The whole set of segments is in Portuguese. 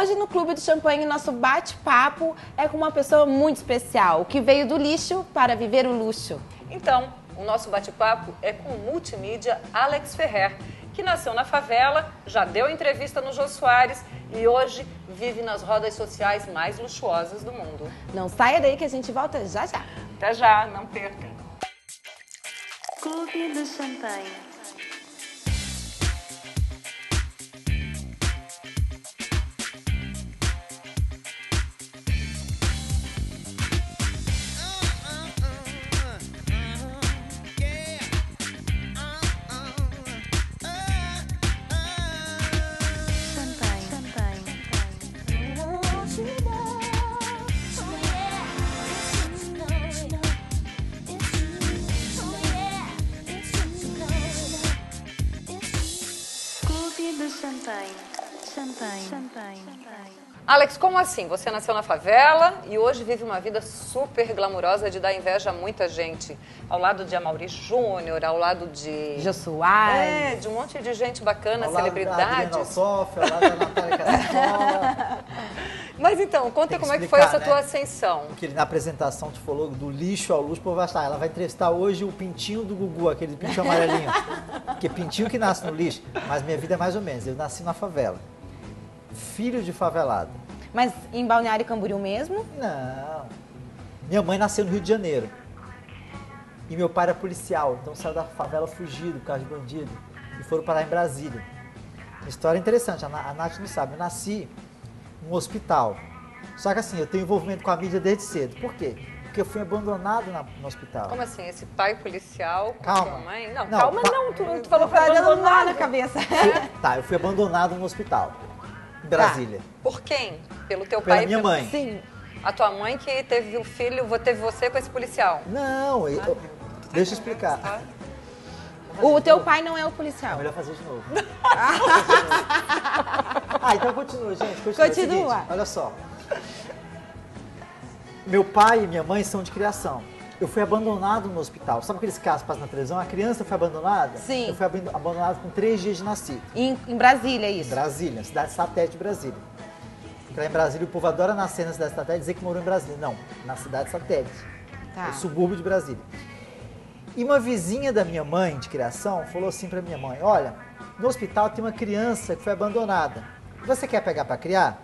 hoje no Clube do Champanhe, nosso bate-papo é com uma pessoa muito especial, que veio do lixo para viver o luxo. Então, o nosso bate-papo é com o multimídia Alex Ferrer, que nasceu na favela, já deu entrevista no Jô Soares e hoje vive nas rodas sociais mais luxuosas do mundo. Não saia daí que a gente volta já já. Até já, não perca. Clube do Champanhe. Alex, como assim? Você nasceu na favela e hoje vive uma vida super glamourosa de dar inveja a muita gente. Ao lado de Amaury Júnior, ao lado de... Jô Soares. De um monte de gente bacana, ao lado celebridades. Da Sofia, ao lado da Natália Castanhola. Mas então, conta como é que foi essa tua ascensão. Porque na apresentação tu falou do lixo ao luxo, o povo vai achar. Ela vai entrevistar hoje o pintinho do Gugu, aquele pintinho amarelinho. Porque pintinho que nasce no lixo. Mas minha vida é mais ou menos. Eu nasci na favela. Filho de favelado. Mas em Balneário Camboriú mesmo? Não. Minha mãe nasceu no Rio de Janeiro. E meu pai era policial, então saiu da favela fugido por causa de bandido. E foram parar em Brasília. Uma história interessante, a Nath não sabe. Eu nasci num hospital. Só que assim, eu tenho envolvimento com a mídia desde cedo. Por quê? Porque eu fui abandonado no hospital. Como assim? Esse pai policial com Calma. sua mãe? Não, Não, calma não. Tu falou que foi Tá dando nó abandonado. na cabeça. Tá, eu fui abandonado no hospital. Em Brasília. Por quem? Pelo teu Pela pai? minha mãe. Sim. A tua mãe que teve um filho, teve você com esse policial? Não, deixa eu explicar. O teu pai não é o É policial. melhor fazer de novo. Então continua, gente. Continua. Continua. É o seguinte, olha só. Meu pai e minha mãe são de criação. Eu fui abandonado no hospital. Sabe aqueles casos que passam na televisão? A criança foi abandonada? Sim. Eu fui abandonado com 3 dias de nascido. Em Brasília, isso. Brasília, cidade satélite de Brasília. Porque lá em Brasília o povo adora nascer na cidade satélite e dizer que morou em Brasília. Não, na cidade satélite. Tá. No subúrbio de Brasília. E uma vizinha da minha mãe, de criação, falou assim pra minha mãe: olha, no hospital tem uma criança que foi abandonada. Você quer pegar pra criar?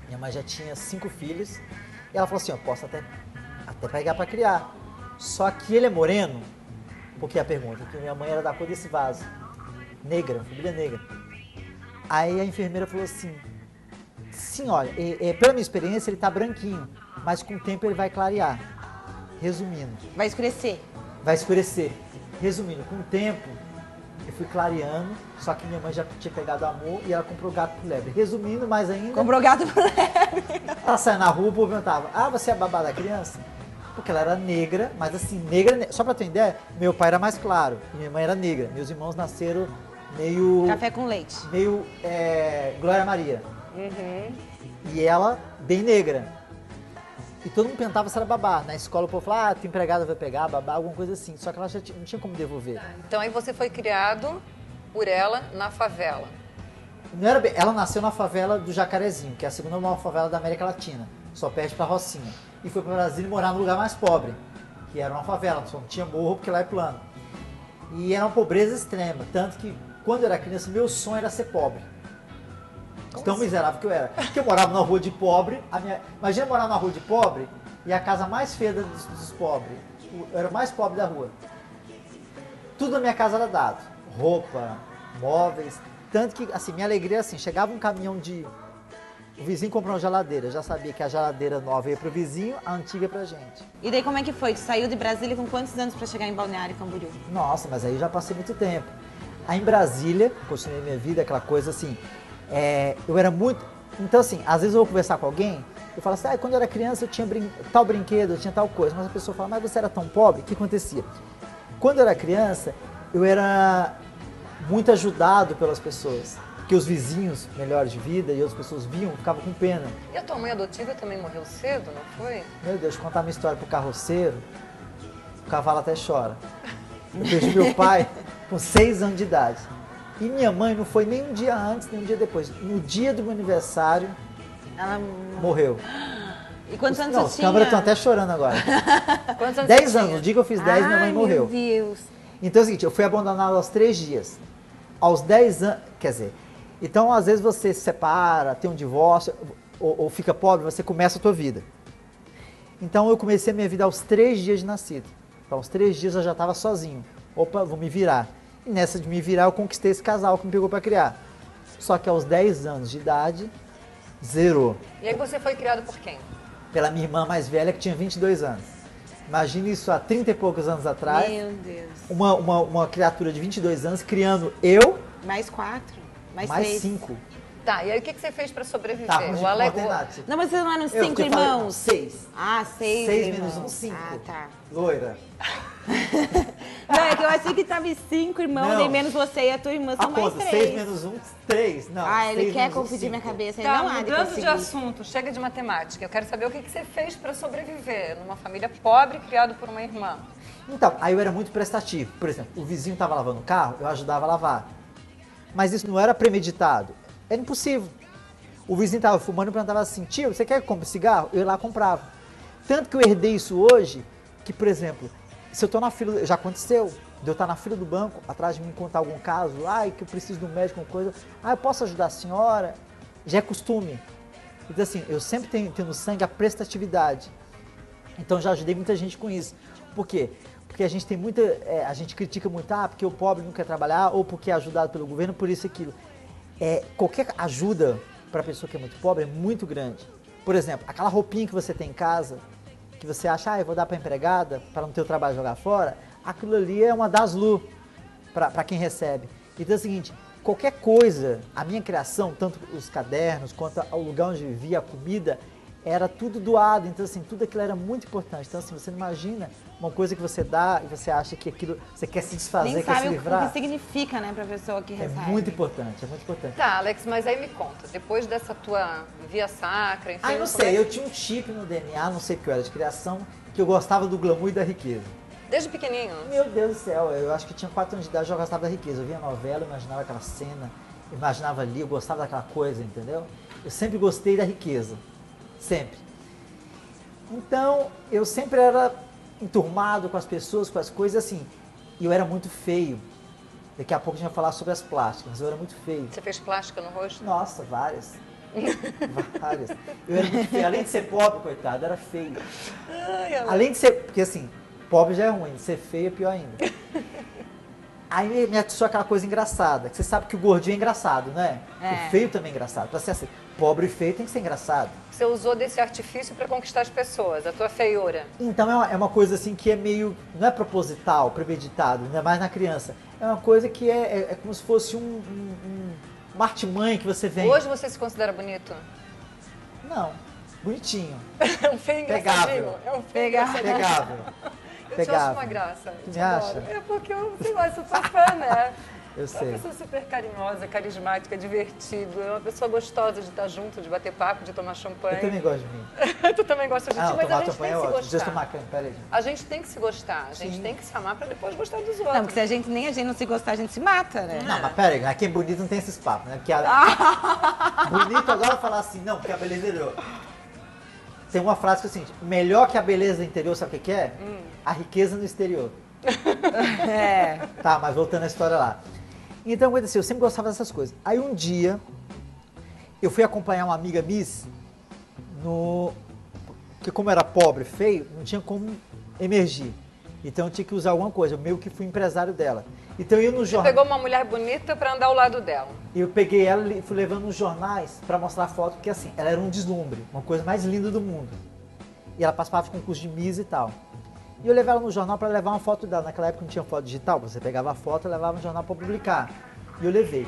Minha mãe já tinha 5 filhos. E ela falou assim: eu posso até pegar pra criar. Só que ele é moreno, porque a pergunta, que minha mãe era da cor desse vaso. Negra, família negra. Aí a enfermeira falou assim: sim, olha, pela minha experiência ele tá branquinho, mas com o tempo ele vai clarear. Resumindo. Vai escurecer. Vai escurecer. Resumindo, com o tempo eu fui clareando, só que minha mãe já tinha pegado amor e ela comprou gato por lebre. Resumindo, mais ainda... Comprou gato por leve. Ela saia na rua, o povo perguntava: você é a babá da criança? Porque ela era negra, mas assim, negra... Só pra ter ideia, meu pai era mais claro e minha mãe era negra. Meus irmãos nasceram meio... Café com leite. Meio Glória Maria. Uhum. E ela bem negra. E todo mundo perguntava se era babá. Na escola o povo falava: tua empregada vai pegar, babá, alguma coisa assim. Só que ela já não tinha como devolver. Então aí você foi criado por ela na favela. Não era bem, ela nasceu na favela do Jacarezinho, que é a segunda maior favela da América Latina. Só perde pra Rocinha. E foi pra Brasília morar no lugar mais pobre, que era uma favela, só não tinha morro porque lá é plano. E era uma pobreza extrema, tanto que quando eu era criança, meu sonho era ser pobre. Tão miserável que eu era. Porque eu morava numa rua de pobre. Imagina morar numa rua de pobre e a casa mais feia dos pobres. Eu era o mais pobre da rua. Tudo na minha casa era dado. Roupa, móveis. Tanto que, assim, minha alegria é assim, chegava um caminhão de... O vizinho comprou uma geladeira. Eu já sabia que a geladeira nova ia pro vizinho, a antiga pra gente. E daí como é que foi? Tu saiu de Brasília com quantos anos pra chegar em Balneário Camboriú? Nossa, mas aí eu já passei muito tempo. Aí em Brasília, continuei minha vida, aquela coisa assim... eu era muito... Então assim, às vezes eu vou conversar com alguém, eu falo assim: quando eu era criança eu tinha tal brinquedo, eu tinha tal coisa. Mas a pessoa fala: mas você era tão pobre? O que acontecia? Quando eu era criança, eu era muito ajudado pelas pessoas. Porque os vizinhos melhores de vida e outras pessoas viam, ficavam com pena. E a tua mãe adotiva também morreu cedo, não foi? Meu Deus, contar minha história pro carroceiro, o cavalo até chora. Eu perdi meu pai com 6 anos de idade. E minha mãe não foi nem um dia antes, nem um dia depois. No dia do meu aniversário, Ela... Morreu. E quantos anos Não, você as tinha? câmeras estão até chorando agora. Quantos anos 10 você anos, tinha? no dia que eu fiz 10, minha mãe morreu. Meu Deus. Então é o seguinte, eu fui abandonado aos 3 dias. Aos 10 anos, quer dizer, então às vezes você se separa, tem um divórcio, ou fica pobre, você começa a tua vida. Então eu comecei a minha vida aos 3 dias de nascido. Então aos 3 dias eu já estava sozinho. Opa, vou me virar. E nessa de me virar eu conquistei esse casal que me pegou para criar. Só que aos 10 anos de idade, zerou. E aí você foi criado por quem? Pela minha irmã mais velha que tinha 22 anos. Imagine isso há 30 e poucos anos atrás. Meu Deus. Uma criatura de 22 anos criando eu, Mais 4. Mais mais 3. 5. Tá, e aí o que você fez pra sobreviver? Tá, o Alex... Não, mas vocês não eram 5 irmãos? 6. Ah, 6 6 irmãos. menos 1, 5. Ah, tá. Loira. Não, é que eu achei que tava 5 irmãos, Não. nem menos você e a tua irmã A são mais conta, 6 3. menos 1, 3. Não, Ah, ele 6 quer menos 1, confundir minha 5. cabeça, ele Tá, não há de mudando de conseguir. assunto, chega de matemática. Eu quero saber o que você fez pra sobreviver numa família pobre criado por uma irmã. Então, aí eu era muito prestativo. Por exemplo, o vizinho estava lavando o carro, eu ajudava a lavar. Mas isso não era premeditado. Era impossível. O vizinho estava fumando e perguntava assim, tio, você quer que eu compre cigarro? Eu ia lá e comprava. Tanto que eu herdei isso hoje, que, por exemplo, se eu estou na fila, já aconteceu, de eu estar na fila do banco, atrás de mim contar algum caso, ai, que eu preciso de um médico, alguma coisa, eu posso ajudar a senhora? Já é costume. Então assim, eu sempre tenho no sangue a prestatividade. Então já ajudei muita gente com isso. Por quê? Porque a gente tem muita, a gente critica muito, porque o pobre não quer trabalhar, ou porque é ajudado pelo governo, por isso e aquilo. Qualquer ajuda para a pessoa que é muito pobre é muito grande. Por exemplo, aquela roupinha que você tem em casa, que você acha, eu vou dar para a empregada, para não ter o trabalho de jogar fora, aquilo ali é uma das-lu para quem recebe. Então é o seguinte, qualquer coisa, a minha criação, tanto os cadernos, quanto o lugar onde vivia, a comida, era tudo doado, então assim, tudo aquilo era muito importante. Então assim, você não imagina uma coisa que você dá e você acha que aquilo, você quer se desfazer, Nem quer se sabe livrar. o que significa, né, pra pessoa que É recebe. muito importante, é muito importante. Tá, Alex, mas aí me conta, depois dessa tua via sacra, enfim... Eu não sei, eu tinha um chip no DNA, não sei porque eu era de criação, que eu gostava do glamour e da riqueza. Desde pequenininho? Meu Deus do céu, eu acho que tinha 4 anos de idade, eu já gostava da riqueza. Eu via a novela, eu imaginava aquela cena, imaginava ali, eu gostava daquela coisa, entendeu? Eu sempre gostei da riqueza, sempre. Então, eu sempre era enturmado com as pessoas, com as coisas assim. E eu era muito feio. Daqui a pouco a gente vai falar sobre as plásticas, mas eu era muito feio. Você fez plástica no rosto? Nossa, várias. Várias. Eu era muito feio. Além de ser pobre, coitado, era feio. Além de ser... Porque assim, pobre já é ruim, ser feio é pior ainda. Aí me atiçou aquela coisa engraçada, que você sabe que o gordinho é engraçado, né? O feio também é engraçado. Pra ser assim, pobre e feio tem que ser engraçado. Você usou desse artifício pra conquistar as pessoas, a tua feiura. Então é uma coisa assim que é meio, não é proposital, premeditado, ainda mais na criança. É uma coisa que é como se fosse uma artimanha que você vem. Hoje você se considera bonito? Não, bonitinho. É um feio engraçadinho. Pegável. É um feio engraçadinho. Pegável. Eu te acho uma graça. Tu te me adoro. acha? É porque eu, sei lá, sou tua fã, né? Eu É sei. uma pessoa super carinhosa, carismática, divertido. É uma pessoa gostosa de estar junto, de bater papo, de tomar champanhe. Eu também gosto de mim. Tu também gosta de ti, Não, mas a tomar gente champanhe tem é que se ótimo. Deixa eu gostar. tomar canto, peraí. A gente tem que se gostar, a gente Sim. tem que se amar pra depois gostar dos outros. Não, porque se a gente não se gostar, a gente se mata, né? Não, mas peraí, aqui é bonito não tem esses papos, né? Porque bonito agora falar assim, não, porque a beleza é interior. Tem uma frase que é o seguinte, melhor que a beleza do interior, sabe o que é? A riqueza no exterior. Tá, mas voltando à história lá. Então, aconteceu, eu sempre gostava dessas coisas. Aí um dia, eu fui acompanhar uma amiga Miss, porque como eu era pobre, feio, não tinha como emergir. Então eu tinha que usar alguma coisa, eu meio que fui empresário dela. Então eu ia no Você jornal. pegou uma mulher bonita pra andar ao lado dela. Eu peguei ela e fui levando nos jornais para mostrar a foto, porque assim, ela era um deslumbre, uma coisa mais linda do mundo. E ela participava de concurso de Miss e tal. E eu levei ela no jornal para levar uma foto dela. Naquela época não tinha foto digital, você pegava a foto e levava no jornal para publicar. E eu levei.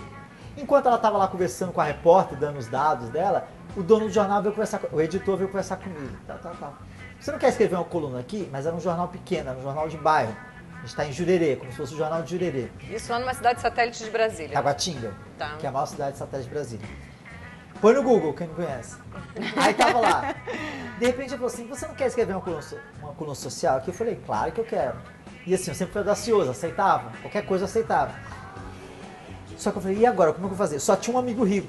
Enquanto ela estava lá conversando com a repórter, dando os dados dela, o dono do jornal veio conversar, o editor veio conversar comigo. Você não quer escrever uma coluna aqui? Mas era um jornal pequeno, era um jornal de bairro. A gente está em Jurerê, como se fosse o jornal de Jurerê. Isso lá numa cidade satélite de Brasília. Taguatinga, Tá. que é a maior cidade de satélite de Brasília. Põe no Google, quem não conhece. Aí tava lá. De repente ele falou assim, você não quer escrever uma coluna social aqui? Eu falei, claro que eu quero. E assim, eu sempre fui audacioso, aceitava. Qualquer coisa eu aceitava. Só que eu falei, e agora, como é que eu vou fazer? Só tinha um amigo rico.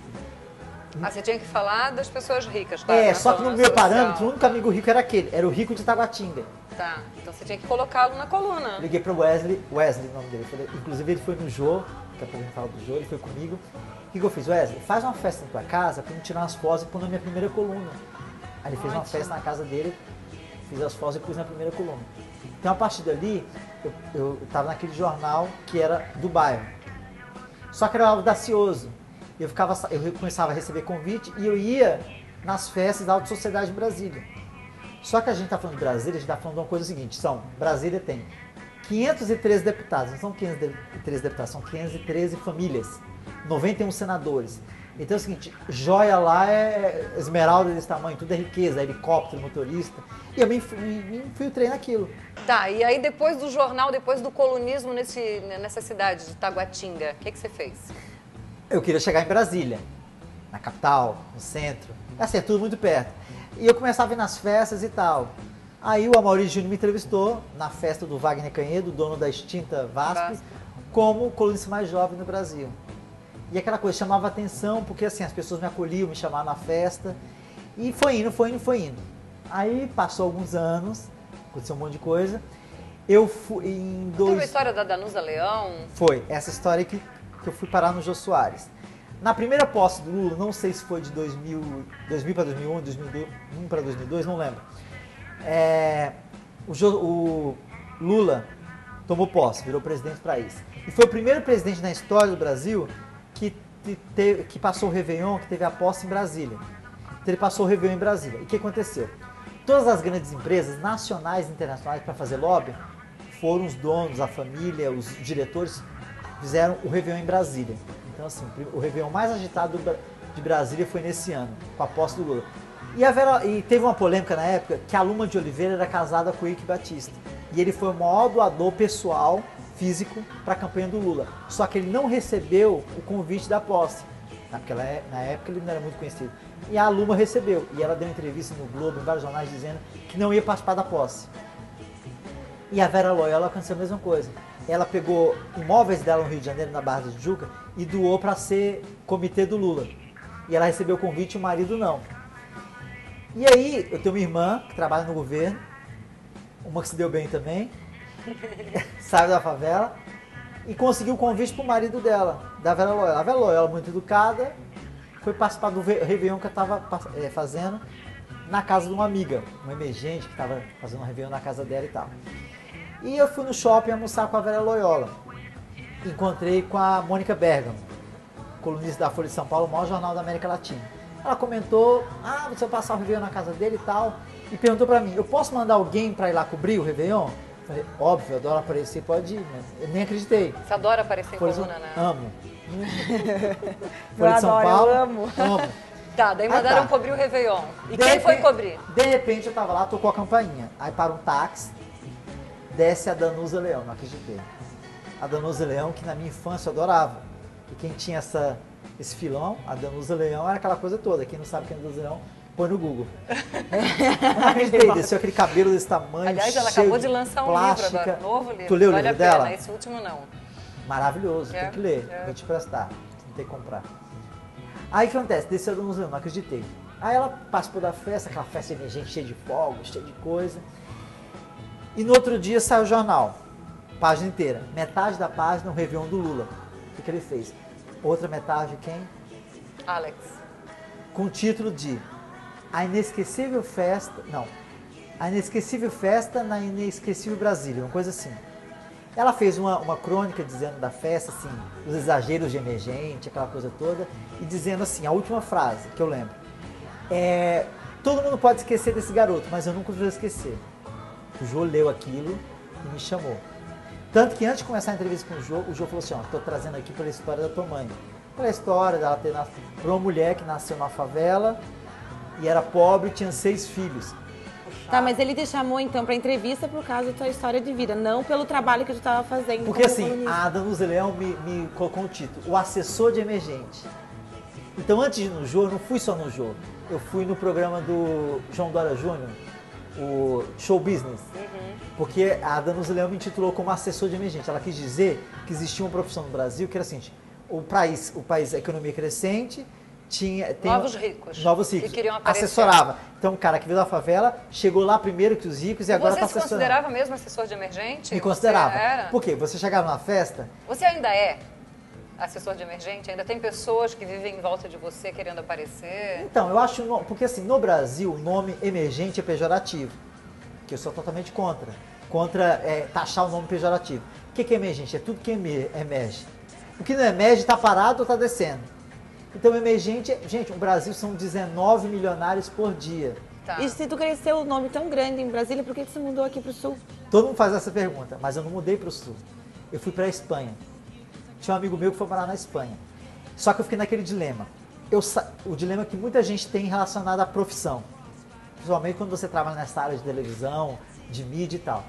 Você tinha que falar das pessoas ricas, tá? Só que no meu parâmetro, o único amigo rico era aquele, era o rico de Taguatinga. Tá, então você tinha que colocá-lo na coluna. Liguei pro Wesley o nome dele. Inclusive ele foi no Jô, daqui a pouco a gente fala do Jô, ele foi comigo. O que eu fiz? Wesley, faz uma festa na tua casa pra eu tirar umas fotos e pôr na minha primeira coluna. Aí ele fez uma festa na casa dele, fiz as fotos e pus na primeira coluna. Então a partir dali, eu tava naquele jornal que era do bairro. Só que era audacioso. Eu começava a receber convite e eu ia nas festas da Alta Sociedade de Brasília. Só que a gente está falando de Brasília, a gente está falando de uma coisa seguinte, Brasília tem 513 deputados, não são 513 deputados, são 513 famílias, 91 senadores. Então é o seguinte, joia lá é esmeralda desse tamanho, tudo é riqueza, helicóptero, motorista, e eu me infiltrei naquilo. Tá, e aí depois do jornal, depois do colunismo nessa cidade de Taguatinga, o que você fez? Eu queria chegar em Brasília, na capital, no centro, assim, é tudo muito perto. E eu começava a ir nas festas e tal. Aí o Amaury Júnior me entrevistou na festa do Wagner Canhedo, dono da extinta VASP, como o colunista mais jovem no Brasil. E aquela coisa chamava atenção, porque assim, as pessoas me acolhiam, me chamavam na festa. E foi indo. Aí passou alguns anos, aconteceu um monte de coisa. Eu fui em Teve a história da Danusa Leão? Foi, essa história que eu fui parar no Jô Soares. Na primeira posse do Lula, não sei se foi de 2000 para 2001, 2001 para 2002, não lembro. O Lula tomou posse, virou presidente do país. E foi o primeiro presidente na história do Brasil que passou o Réveillon, que teve a posse em Brasília. Então ele passou o Réveillon em Brasília. E o que aconteceu? Todas as grandes empresas, nacionais e internacionais, para fazer lobby, foram os donos, a família, os diretores, fizeram o Réveillon em Brasília. Então, assim, o Réveillon mais agitado de Brasília foi nesse ano, com a posse do Lula. E teve uma polêmica na época que a Luma de Oliveira era casada com o Eike Batista. E ele foi o maior doador pessoal, físico, para a campanha do Lula. Só que ele não recebeu o convite da posse. Porque na época ele não era muito conhecido. E a Luma recebeu. E ela deu uma entrevista no Globo, em vários jornais, dizendo que não ia participar da posse. E a Vera Loyola aconteceu a mesma coisa. Ela pegou imóveis dela no Rio de Janeiro, na Barra da Tijuca, e doou para ser comitê do Lula. E ela recebeu o convite e o marido não. E aí, eu tenho uma irmã que trabalha no governo, uma que se deu bem também, saiu da favela, e conseguiu o convite para o marido dela, da Vera Loyola. A Vera Loyola, muito educada, foi participar do Réveillon que eu estava fazendo na casa de uma amiga, uma emergente que estava fazendo um Réveillon na casa dela e tal. E eu fui no shopping almoçar com a Vera Loyola. Encontrei com a Mônica Bergamo, colunista da Folha de São Paulo, o maior jornal da América Latina. Ela comentou, você vai passar o Réveillon na casa dele e tal, e perguntou pra mim, eu posso mandar alguém pra ir lá cobrir o Réveillon? Eu falei, óbvio, eu adoro aparecer, pode ir, né? Eu nem acreditei. Você adora aparecer em coluna, né? Amo. Folha de São Paulo, eu amo. Tá, daí mandaram cobrir o Réveillon. E quem foi cobrir? De repente eu tava lá, tocou a campainha. Aí para um táxi, desce a Danusa Leão, não acreditei. A Danusa Leão, que na minha infância eu adorava. E quem tinha esse filão, a Danusa Leão, era aquela coisa toda. Quem não sabe quem é a Danusa Leão, põe no Google. Eu não acreditei, desceu aquele cabelo desse tamanho. Aliás, ela acabou de lançar um livro agora, um novo livro. Tu leu o vale livro a pena, dela? esse último não. Maravilhoso, tem que ler, vou te prestar, não tem que comprar. Aí o que acontece? Desceu a Danusa Leão, não acreditei. Aí ela participou da festa, aquela festa emergente, cheia de fogos, cheia de coisa. E no outro dia saiu o jornal, página inteira. Metade da página, o Réveillon do Lula. O que ele fez? Outra metade, quem? Alex. Com o título de A Inesquecível Festa... Não. A Inesquecível Festa na Inesquecível Brasília, uma coisa assim. Ela fez uma crônica dizendo da festa, assim, os exageros de emergente, aquela coisa toda, e dizendo assim, a última frase que eu lembro. Todo mundo pode esquecer desse garoto, mas eu nunca vou esquecer. O Jô leu aquilo e me chamou. Tanto que antes de começar a entrevista com o Jô falou assim, estou trazendo aqui pela história da tua mãe. Pela história dela ter nascido, para uma mulher que nasceu numa favela e era pobre e tinha 6 filhos. Tá, mas ele te chamou então pra entrevista por causa da tua história de vida, não pelo trabalho que tu estava fazendo. Porque assim, a Danusa Leão me colocou um título, o assessor de emergente. Então antes de ir no Jô, eu não fui só no Jô, eu fui no programa do João Dória Júnior, o Show Business. Porque a Danusa Leão me intitulou como assessor de emergente. Ela quis dizer que existia uma profissão no Brasil que era assim, o país, a economia crescente, Novos ricos. Novos ricos. Que queriam aparecer. Assessorava. Então, o cara que veio da favela chegou lá primeiro que os ricos e agora está assessorando. Você se considerava mesmo assessor de emergente? Me considerava. Você era? Por quê? Você chegava numa festa... Você ainda é assessor de emergente? Ainda tem pessoas que vivem em volta de você querendo aparecer? Então, eu acho... Porque assim, no Brasil, o nome emergente é pejorativo. Que eu sou totalmente contra. Contra taxar o nome pejorativo. O que é emergente? É tudo que emerge. O que não emerge está parado ou está descendo. Então, emergente... Gente, o Brasil são 19 milionários por dia. Tá. E se tu cresceu um nome tão grande em Brasília, por que você mudou aqui pro Sul? Todo mundo faz essa pergunta, mas eu não mudei pro Sul. Eu fui pra Espanha. Tinha um amigo meu que foi morar na Espanha. Só que eu fiquei naquele dilema. O dilema que muita gente tem relacionado à profissão. Principalmente quando você trabalha nessa área de televisão, de mídia e tal.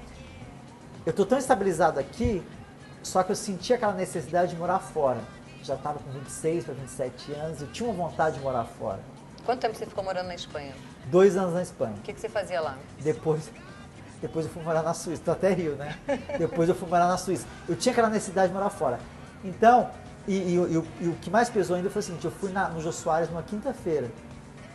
Eu tô tão estabilizado aqui, só que eu senti aquela necessidade de morar fora. Já estava com 26 para 27 anos, eu tinha uma vontade de morar fora. Quanto tempo você ficou morando na Espanha? 2 anos na Espanha. O que você fazia lá? Depois eu fui morar na Suíça, tu até riu, né? Depois eu fui morar na Suíça. Eu tinha aquela necessidade de morar fora. Então, e o que mais pesou ainda foi o seguinte, eu fui no Jô Soares numa quinta-feira.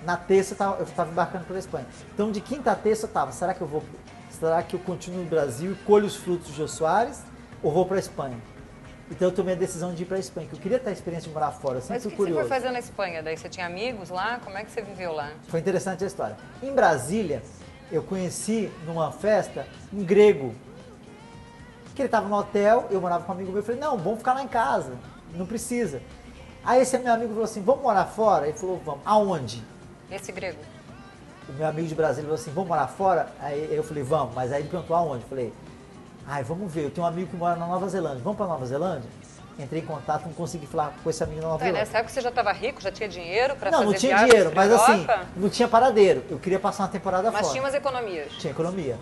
Na terça eu estava embarcando pela Espanha. Então, de quinta a terça eu estava, será que eu continuo no Brasil e colho os frutos do Jô Soares ou vou para a Espanha? Então eu tomei a decisão de ir para a Espanha, que eu queria ter a experiência de morar fora, eu sempre fui curioso. Mas o que você foi fazer na Espanha? Daí você tinha amigos lá? Como é que você viveu lá? Foi interessante a história. Em Brasília, eu conheci numa festa um grego, que ele estava no hotel, eu morava com um amigo meu, eu falei, não, vamos ficar lá em casa, não precisa. Aí esse meu amigo falou assim, vamos morar fora? Ele falou, vamos. Aonde? Esse grego? O meu amigo de Brasília falou assim, vamos morar fora? Aí eu falei, vamos, mas aí ele perguntou aonde? Eu falei, vamos ver, eu tenho um amigo que mora na Nova Zelândia, vamos para Nova Zelândia? Entrei em contato, não consegui falar com esse amigo na Nova Zelândia. Nessa época você já estava rico, já tinha dinheiro para fazer Não tinha viagens dinheiro, mas Europa? assim, não tinha paradeiro. Eu queria passar uma temporada fora. Mas tinha umas economias. Tinha economia,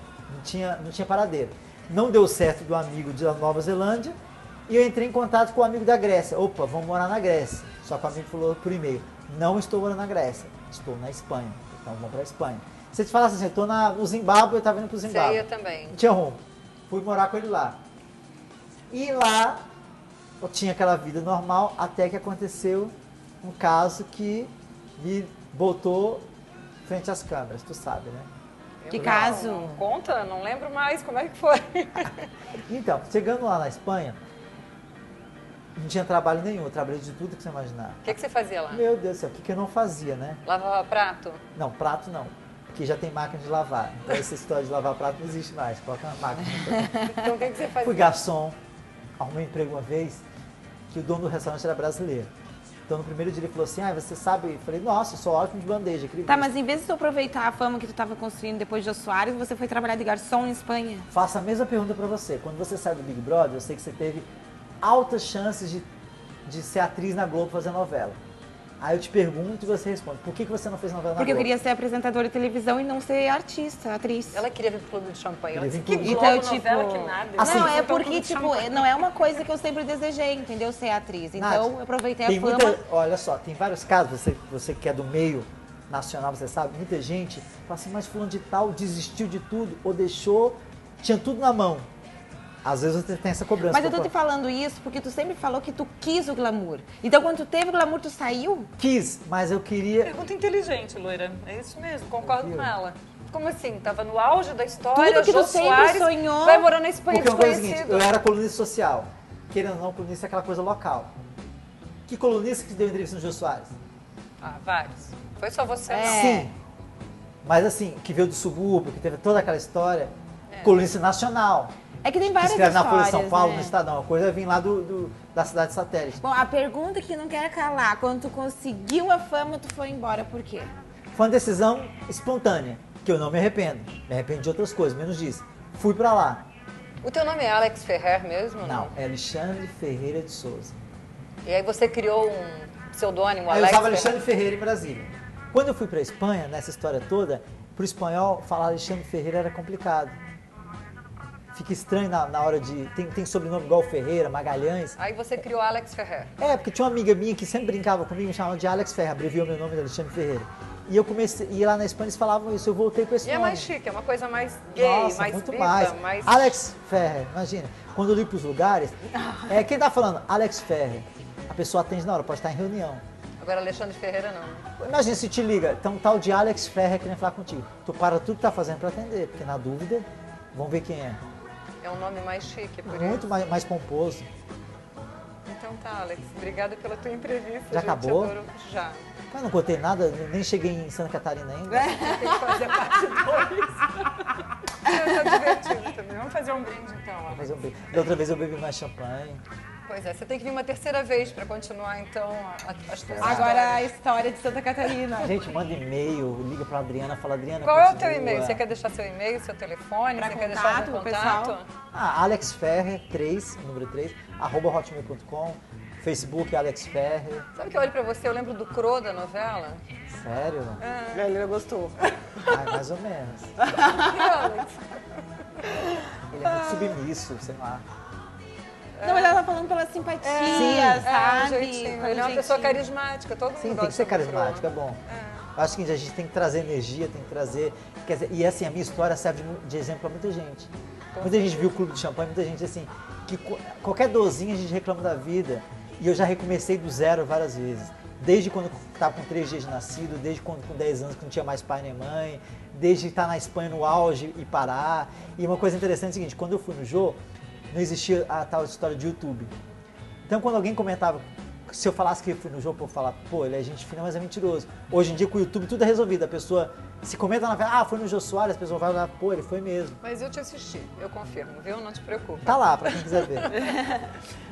não tinha paradeiro. Não deu certo do amigo da Nova Zelândia e eu entrei em contato com o amigo da Grécia. Opa, vamos morar na Grécia. Só que o amigo falou por e-mail, não estou morando na Grécia, estou na Espanha. Então vamos para a Espanha. Se te falasse assim, eu estou no Zimbábue, eu estava indo para o Zimbábue. Você ia também. Não tinha rumo. Fui morar com ele lá. E lá eu tinha aquela vida normal até que aconteceu um caso que me botou frente às câmeras, tu sabe, né? Que caso? Não conta, não lembro mais como é que foi. Então, chegando lá na Espanha, não tinha trabalho nenhum, eu trabalhei de tudo que você imaginar. O que você fazia lá? Meu Deus do céu, o que eu não fazia, né? Lavava prato? Não, prato não, porque já tem máquina de lavar. Então essa história de lavar prato não existe mais, coloca uma máquina. Então o que você fazia? Fui garçom, arrumei um emprego uma vez, que o dono do restaurante era brasileiro. Então no primeiro dia ele falou assim, você sabe? Eu falei, nossa, eu sou ótimo de bandeja. Tá, mas em vez de tu aproveitar a fama que tu estava construindo depois de Jô Soares, você foi trabalhar de garçom em Espanha? Faço a mesma pergunta pra você. Quando você sai do Big Brother, eu sei que você teve altas chances de ser atriz na Globo fazer novela. Aí eu te pergunto e você responde, por que você não fez novela na Globo? Porque eu queria ser apresentadora de televisão e não ser artista, atriz. Ela queria vir pro Clube de Champanhe. Ela disse que Então, Globo, tipo, novela, que nada. Assim, não, é porque, tipo, não é uma coisa que eu sempre desejei, entendeu? Ser atriz. Então, Nath, eu aproveitei tem a fama. olha só, tem vários casos, você que é do meio nacional, você sabe, muita gente fala assim, mas fulano de tal desistiu de tudo, ou deixou, tinha tudo na mão. Às vezes você tem essa cobrança. Mas eu tô te falando isso porque tu sempre falou que tu quis o glamour. Então, quando tu teve o glamour, tu saiu? Quis, mas eu queria... Pergunta inteligente, loira. É isso mesmo, concordo com ela. Como assim? Tava no auge da história, Tudo que Jô tu sempre Soares sonhou. vai morar na Espanha Porque uma coisa é o desconhecido. seguinte, eu era colunista social. Querendo ou não, colunista é aquela coisa local. Que colunista que deu entrevista no Jô Soares? Vários. Foi só você, não. Sim. Mas assim, que veio do subúrbio, que teve toda aquela história, colunista nacional. É que tem Que várias escreve na histórias, Folha de São Paulo, né? no Estadão. A coisa vem lá da cidade satélite. Bom, a pergunta que não quer calar, quando tu conseguiu a fama, tu foi embora, por quê? Foi uma decisão espontânea, que eu não me arrependo. Me arrependo de outras coisas, menos disso. Fui pra lá. O teu nome é Alex Ferrer mesmo? Não, é Alexandre Ferreira de Souza. E aí você criou um pseudônimo, Aí eu Alex usava Ferrer. Alexandre Ferreira em Brasília. Quando eu fui pra Espanha, nessa história toda, pro espanhol, falar Alexandre Ferreira era complicado. Fica estranho na hora de... Tem sobrenome igual Ferreira, Magalhães. Aí você criou Alex Ferrer. Porque tinha uma amiga minha que sempre brincava comigo, me chamava de Alex Ferreira, abreviou meu nome de Alexandre Ferreira. E eu comecei, e lá na Espanha eles falavam isso, eu voltei com esse E nome. é mais chique, é uma coisa mais gay, Nossa, mais muito viva, mais. Alex Ferrer, imagina. Quando eu ligo pros lugares, quem tá falando? Alex Ferrer. A pessoa atende na hora, pode estar em reunião. Agora, Alexandre Ferreira, não. Imagina se te liga, então um tal de Alex Ferrer querendo falar contigo. Tu para tudo que tá fazendo pra atender, porque na dúvida, vamos ver quem é. É um nome mais chique, por isso. Muito mais pomposo. Então tá, Alex. Obrigada pela tua entrevista. Já gente. acabou? Adoro. Já. Mas não contei nada, nem cheguei em Santa Catarina ainda. Tem que fazer parte 2. Tá divertido também. Vamos fazer um brinde, então, Alex. Fazer um beijo. Da outra vez eu bebi mais champanhe. Pois é, você tem que vir uma terceira vez para continuar, então, as tuas Agora a histórias. história de Santa Catarina. Gente, manda e-mail, liga pra Adriana, fala, Adriana, Qual é o teu continua. e-mail? Você quer deixar seu e-mail, seu telefone? Pra Você quer deixar algum contato, contato? pessoal? Alex Ferrer, 3, número 3, @hotmail.com, Facebook Alex Ferrer. Sabe que eu olho pra você, eu lembro do Cro da novela? Sério? Ele gostou. Ai, mais ou menos. Alex. Ele é muito submisso, sei lá. Não, mas ela tá falando pela simpatia, Sim. sabe? É, um jeitinho. Pelo Ele é uma pessoa jeitinho. carismática, todo mundo Sim, tem gosta que ser do carismático, é Cro. bom. Eu acho que a gente tem que trazer energia, tem que trazer... Quer dizer, e assim, a minha história serve de exemplo pra muita gente. Muita gente viu o Clube de Champanhe, muita gente assim, que qualquer dorzinha a gente reclama da vida. E eu já recomecei do zero várias vezes. Desde quando eu estava com 3 dias de nascido, desde quando com 10 anos que não tinha mais pai nem mãe, desde estar na Espanha no auge e parar. E uma coisa interessante é o seguinte, quando eu fui no Jô, não existia a tal história de YouTube. Então quando alguém comentava, se eu falasse que eu fui no Jô, o povo falava, pô, ele é gente fina, mas é mentiroso. Hoje em dia com o YouTube tudo é resolvido, a pessoa se comenta na vela, foi no Jô Soares, a pessoa vai lá, pô, ele foi mesmo. Mas eu te assisti, eu confirmo, viu? Não te preocupe. Tá lá, pra quem quiser ver.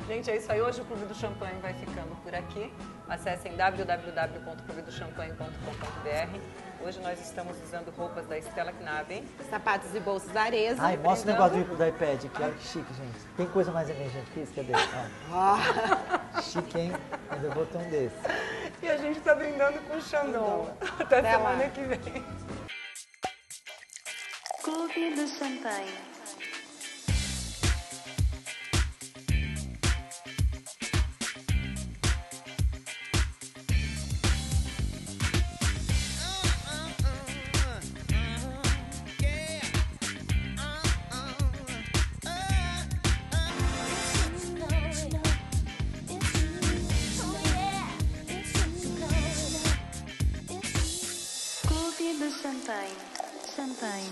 Gente, é isso aí. Hoje o Clube do Champanhe vai ficando por aqui. Acessem www.clubedochampanhe.com.br. Hoje nós estamos usando roupas da Stella Knaben. Sapatos e bolsas da Arezzo. Ai, mostra o negócio do iPad aqui, olha que chique, gente. Tem coisa mais emergente que isso? Cadê? Ó. Chique, hein? Ainda vou ter um desse. E a gente tá brindando com o Xandão. Até Até semana lá. que vem. Clube do Champanhe. Clube do Champanhe. Champanhe.